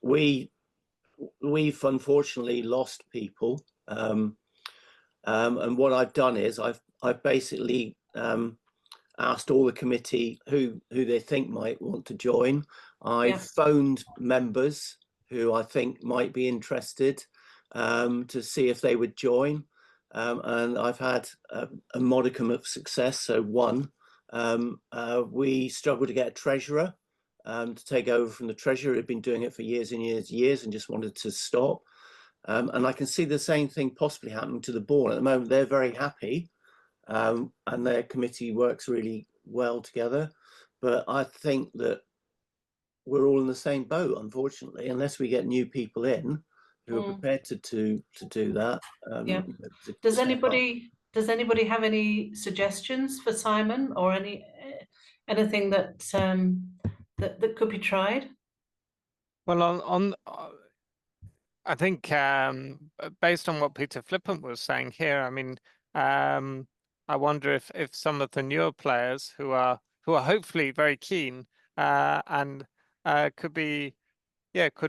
We've unfortunately lost people, and what I've done is I've basically asked all the committee who they think might want to join. I've phoned members who I think might be interested to see if they would join. And I've had a modicum of success. So one, we struggled to get a treasurer to take over from the treasurer who'd been doing it for years and years and just wanted to stop. And I can see the same thing possibly happening to the board. At the moment, they're very happy and their committee works really well together. But I think that we're all in the same boat, unfortunately, unless we get new people in who are prepared to do that. Does anybody have any suggestions for Simon, or anything that that could be tried? Well, I think based on what Peter Flippant was saying here, I mean, I wonder if some of the newer players who are hopefully very keen and could be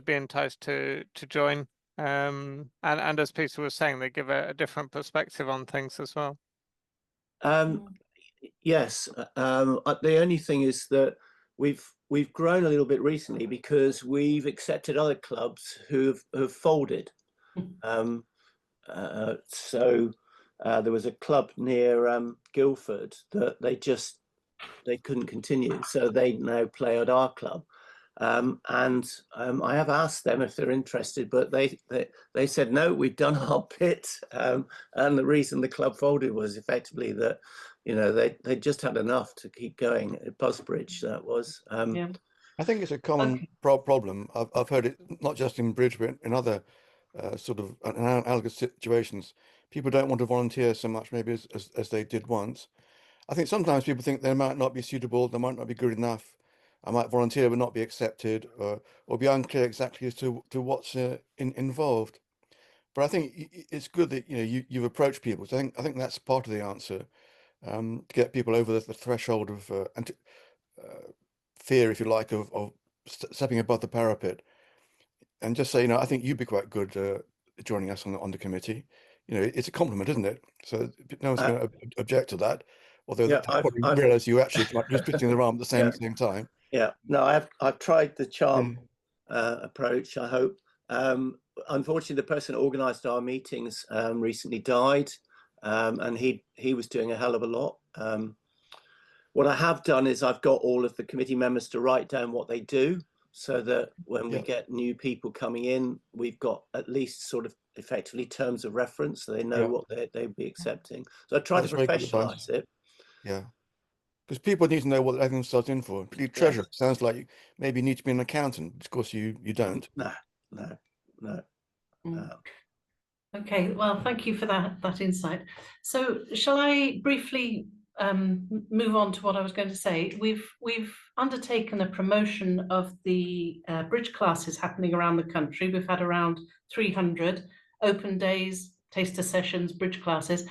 enticed to join. And as Peter was saying, they give a different perspective on things as well. Yes, the only thing is that we've grown a little bit recently because we've accepted other clubs who have folded. So there was a club near Guildford that they couldn't continue, so they now play at our club. And I have asked them if they're interested, but they said no, we've done our bit. And the reason the club folded was effectively that, you know, they just had enough to keep going at Busbridge. That was. I think it's a common problem. I've heard it not just in Bridge, but in other sort of analogous situations. People don't want to volunteer so much maybe as they did once. I think sometimes people think they might not be suitable, they might not be good enough. I might volunteer but not be accepted, or be unclear exactly as to what's involved. But I think it's good that you've approached people. So I think that's part of the answer, to get people over the threshold of fear, if you like, of stepping above the parapet, and just say, I think you'd be quite good joining us on the committee. It's a compliment, isn't it? So no one's going to object to that. Although they probably realise you actually just twisting their arm at the same time. Yeah, no, I've tried the charm approach, I hope. Unfortunately, the person who organised our meetings recently died, and he was doing a hell of a lot. What I have done is I've got all of the committee members to write down what they do, so that when we get new people coming in, we've got at least sort of effectively terms of reference, so they know what they'd be accepting. So I try to professionalise it. Yeah. Because people need to know what they're letting themselves in for. Treasurer sounds like maybe you need to be an accountant. Of course, you don't. No. Okay, well, thank you for that insight. So, shall I briefly move on to what I was going to say? We've undertaken a promotion of the bridge classes happening around the country. We've had around 300 open days, taster sessions, bridge classes.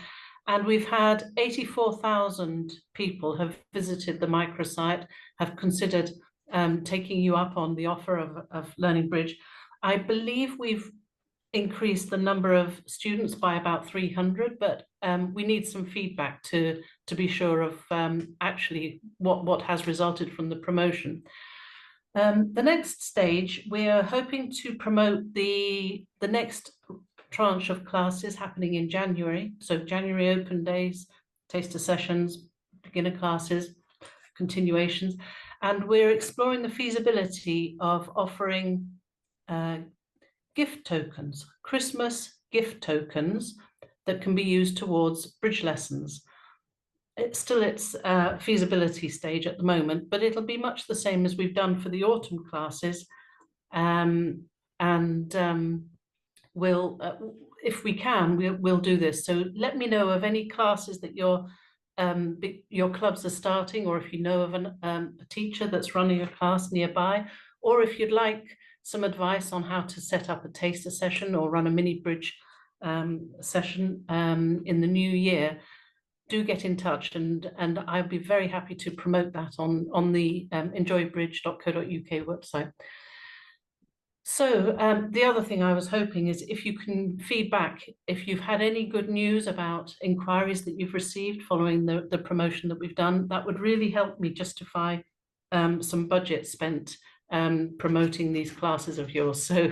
And we've had 84,000 people have visited the microsite, have considered taking you up on the offer of Learning Bridge. I believe we've increase the number of students by about 300, but we need some feedback to be sure of actually what has resulted from the promotion. The next stage, we are hoping to promote the next tranche of classes happening in January. So January open days, taster sessions, beginner classes, continuations, and we're exploring the feasibility of offering gift tokens, Christmas gift tokens that can be used towards bridge lessons. It's still its feasibility stage at the moment, but it'll be much the same as we've done for the autumn classes. We'll, if we can, we'll do this. So let me know of any classes that your clubs are starting, or if you know of a teacher that's running a class nearby, or if you'd like some advice on how to set up a taster session or run a mini bridge session in the new year, do get in touch, and I'd be very happy to promote that on the enjoybridge.co.uk website. So the other thing I was hoping is if you can feedback, if you've had any good news about inquiries that you've received following the promotion that we've done, that would really help me justify some budget spent promoting these classes of yours. So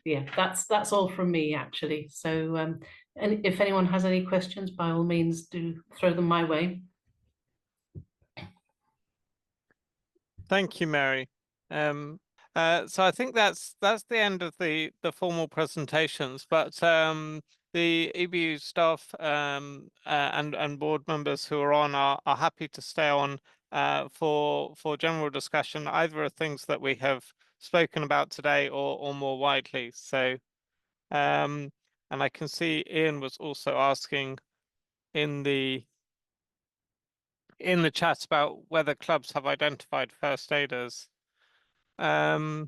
yeah, that's all from me actually. So and if anyone has any questions, by all means do throw them my way. Thank you, Mary. So I think that's the end of the formal presentations, but the EBU staff and board members who are on are happy to stay on for general discussion, either of things that we have spoken about today or more widely. So and I can see Ian was also asking in the chat about whether clubs have identified first aiders. I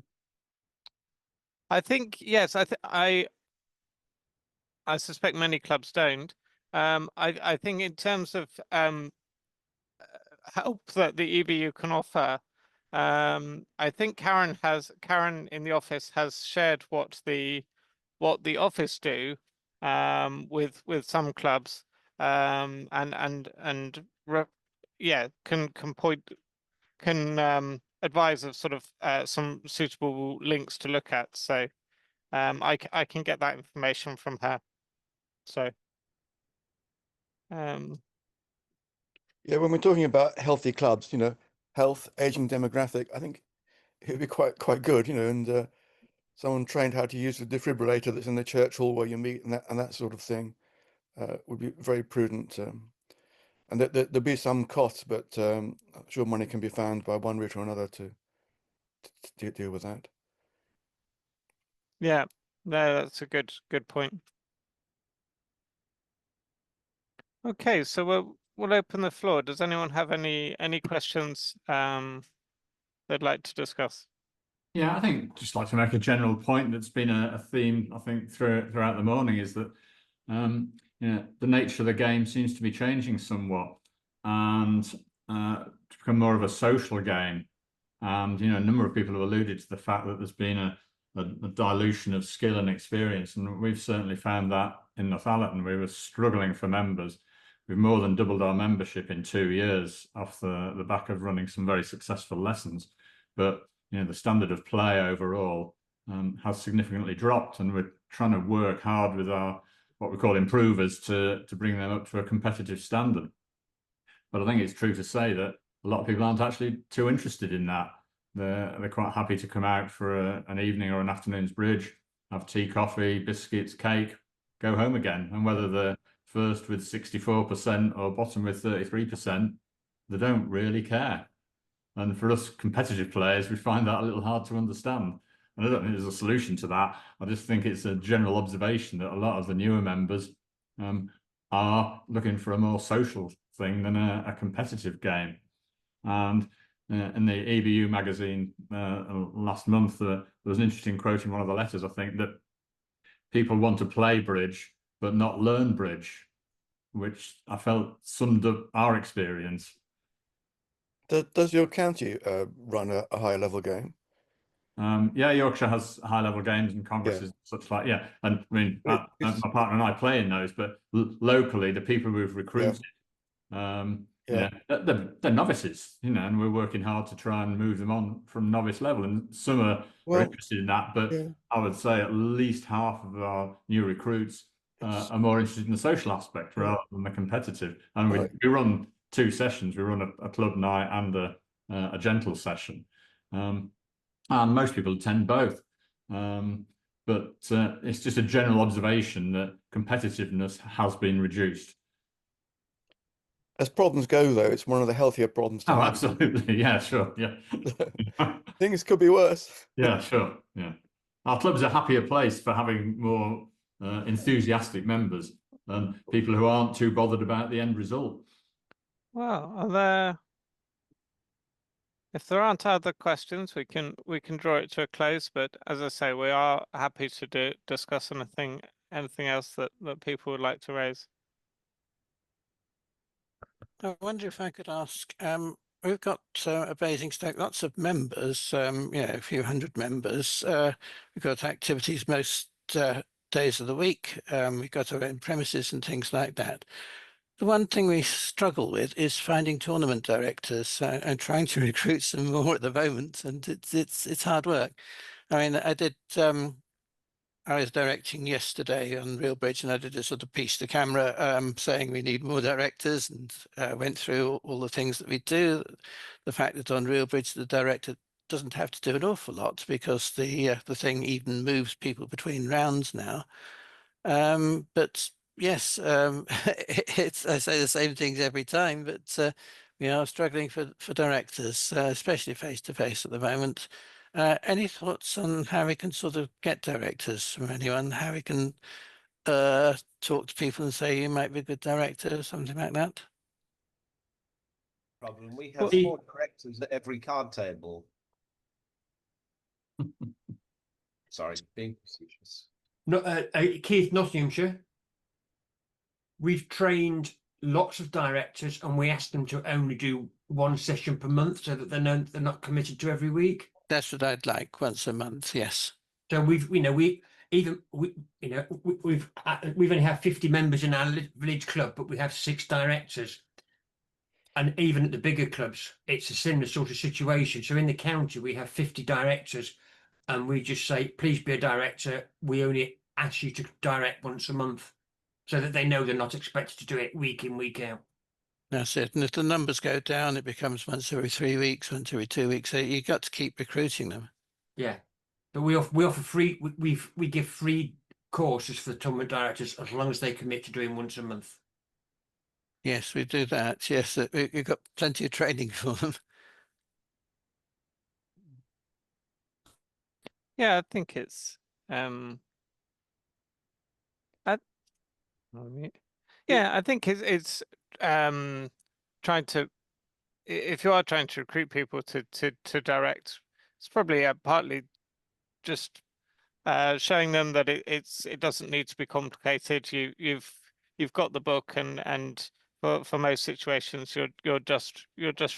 think yes. I suspect many clubs don't. I think in terms of help that the EBU can offer, I think Karen in the office has shared what the office do with some clubs, can advise of sort of some suitable links to look at. So I can get that information from her. So yeah, when we're talking about healthy clubs, you know, health, aging demographic, I think it would be quite good, you know, and someone trained how to use the defibrillator that's in the church hall where you meet and that sort of thing would be very prudent. And there'll be some costs, but I'm sure money can be found by one route or another to deal with that. yeah, no, that's a good point. Okay, so we'll open the floor. Does anyone have any questions they'd like to discuss? Yeah, I think just like to make a general point that's been a theme, I think, throughout the morning, is that the nature of the game seems to be changing somewhat, and to become more of a social game. And a number of people have alluded to the fact that there's been a dilution of skill and experience, and we've certainly found that in Northallerton. We were struggling for members. We've more than doubled our membership in 2 years off the back of running some very successful lessons, but the standard of play overall has significantly dropped, and we're trying to work hard with our what we call improvers to bring them up to a competitive standard. But I think it's true to say that a lot of people aren't actually too interested in that. They're quite happy to come out for an evening or an afternoon's bridge, have tea, coffee, biscuits, cake, go home again. And whether they're first with 64% or bottom with 33%, they don't really care. And for us competitive players, we find that a little hard to understand. And I don't think there's a solution to that. I just think it's a general observation that a lot of the newer members are looking for a more social thing than a competitive game. And in the EBU magazine last month, there was an interesting quote in one of the letters, I think, that people want to play bridge but not learn bridge, which I felt summed up our experience. Does your county run a higher level game? Yeah, Yorkshire has high-level games and congresses, such like, yeah. And I mean, my partner and I play in those, but locally, the people we've recruited, Yeah. they're novices, and we're working hard to try and move them on from novice level. And some are interested in that, but I would say at least half of our new recruits are more interested in the social aspect rather than the competitive. And we run 2 sessions. We run a club night and a gentle session. And most people attend both. But it's just a general observation that competitiveness has been reduced. As problems go, though, it's one of the healthier problems to Oh, have. absolutely. Yeah, sure. Yeah. Things could be worse. Yeah, sure. Yeah. Our club's a happier place for having more enthusiastic members and people who aren't too bothered about the end result. Well, if there aren't other questions, we can draw it to a close. But as I say, we are happy to discuss anything else that people would like to raise. I wonder if I could ask, we've got a Basingstoke, lots of members, a few hundred members. We've got activities most days of the week. We've got our own premises and things like that. The one thing we struggle with is finding tournament directors and trying to recruit some more at the moment, and it's hard work. I mean, I was directing yesterday on Reelbridge, and I did a sort of piece to camera saying we need more directors, and went through all the things that we do. The fact that on Reelbridge the director doesn't have to do an awful lot because the thing even moves people between rounds now. But yes, I say the same things every time, but we are struggling for directors, especially face to face at the moment. Any thoughts on how we can sort of get directors from anyone? How we can talk to people and say you might be a good director or something like that? Problem. We have 4 directors at every card table. Sorry, being facetious. No, Keith, Nottinghamshire. We've trained lots of directors, and we ask them to only do 1 session per month, so that they're not committed to every week. That's what I'd like, once a month. Yes. So we've only have 50 members in our village club, but we have 6 directors. And even at the bigger clubs, it's a similar sort of situation. So in the county, we have 50 directors, and we just say, please be a director. We only ask you to direct once a month, so that they know they're not expected to do it week in, week out. That's it. And if the numbers go down, it becomes once every 3 weeks, once every 2 weeks. So you've got to keep recruiting them. Yeah, but we offer free. We give free courses for the tournament directors as long as they commit to doing once a month. Yes, we do that. Yes, we've got plenty of training for them. Yeah, I think it's I think it's trying to, if you are trying to recruit people to direct, it's probably partly just showing them that it doesn't need to be complicated. You've got the book, and for most situations you're just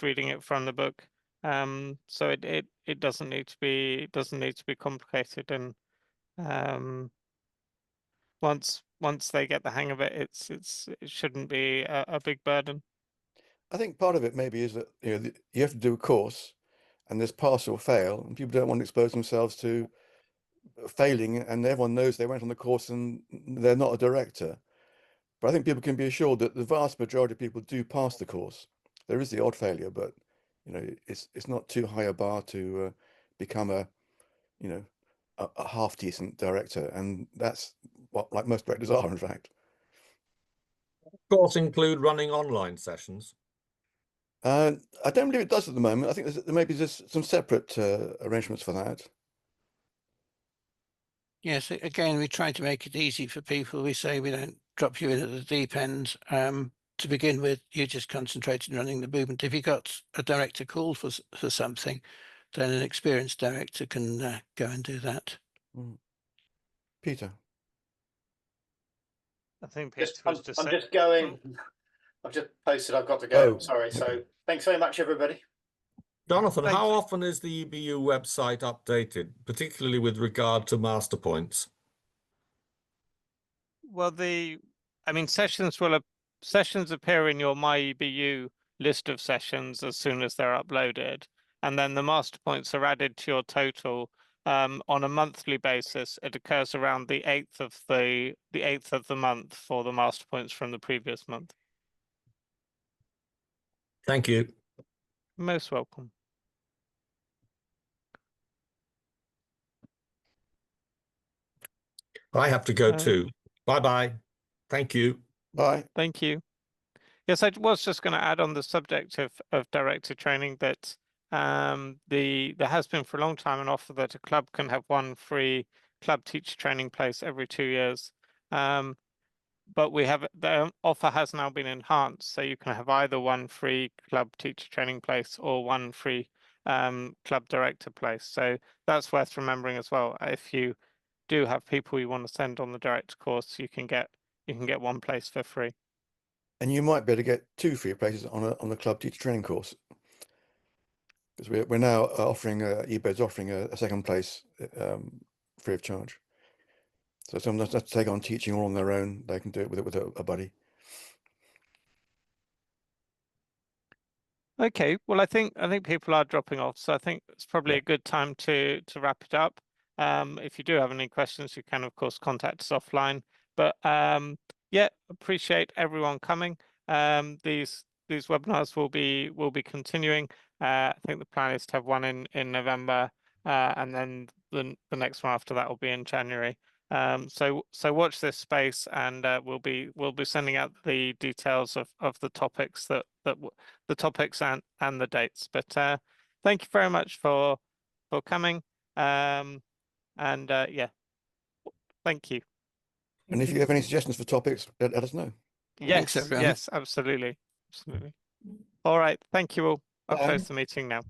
reading it from the book. So it doesn't need to be complicated, and once they get the hang of it, it shouldn't be a big burden. I think part of it maybe is that you have to do a course, and there's pass or fail, and people don't want to expose themselves to failing, and everyone knows they went on the course and they're not a director. But I think people can be assured that the vast majority of people do pass the course. There is the odd failure, but it's not too high a bar to become a half decent director, and that's what like most directors are, in fact. Course include running online sessions? I don't believe it does at the moment. I think there maybe there's some separate arrangements for that. Yes, again, we try to make it easy for people. We say we don't drop you in at the deep end. To begin with, you just concentrate on running the movement. If you got a director called for something, then an experienced director can go and do that. Peter. I think Peter I'm just going. I've just posted. I've got to go. Sorry. So thanks very much, everybody. Jonathan, Thank how you. often is the EBU website updated, particularly with regard to master points? Well, sessions appear in your MyEBU list of sessions as soon as they're uploaded, and then the master points are added to your total on a monthly basis. It occurs around the 8th of the month for the master points from the previous month. Thank you. Most welcome. I have to go Uh, too. Bye-bye. Thank you. Bye. Thank you. Yes, I was just going to add on the subject of director training that there has been for a long time an offer that a club can have one free club teacher training place every 2 years. But the offer has now been enhanced, so you can have either one free club teacher training place or one free club director place. So that's worth remembering as well. If you do have people you want to send on the director course, you can get one place for free. And you might be able to get 2 free places on the club teacher training course, because we're now offering eBed's offering a second place free of charge. So if someone has to take on teaching all on their own, they can do it with a buddy. Okay, well, I think people are dropping off, so I think it's probably a good time to wrap it up. If you do have any questions, you can of course contact us offline. But yeah, appreciate everyone coming. These webinars will be continuing. I think the plan is to have one in November, and then the next one after that will be in January. So watch this space, and we'll be sending out the details of the topics the topics and the dates. But thank you very much for coming. And yeah, thank you. And if you have any suggestions for topics, let us know. Thanks, Yes, everyone. yes, absolutely. All right, thank you all. I'll Bye. close the meeting now.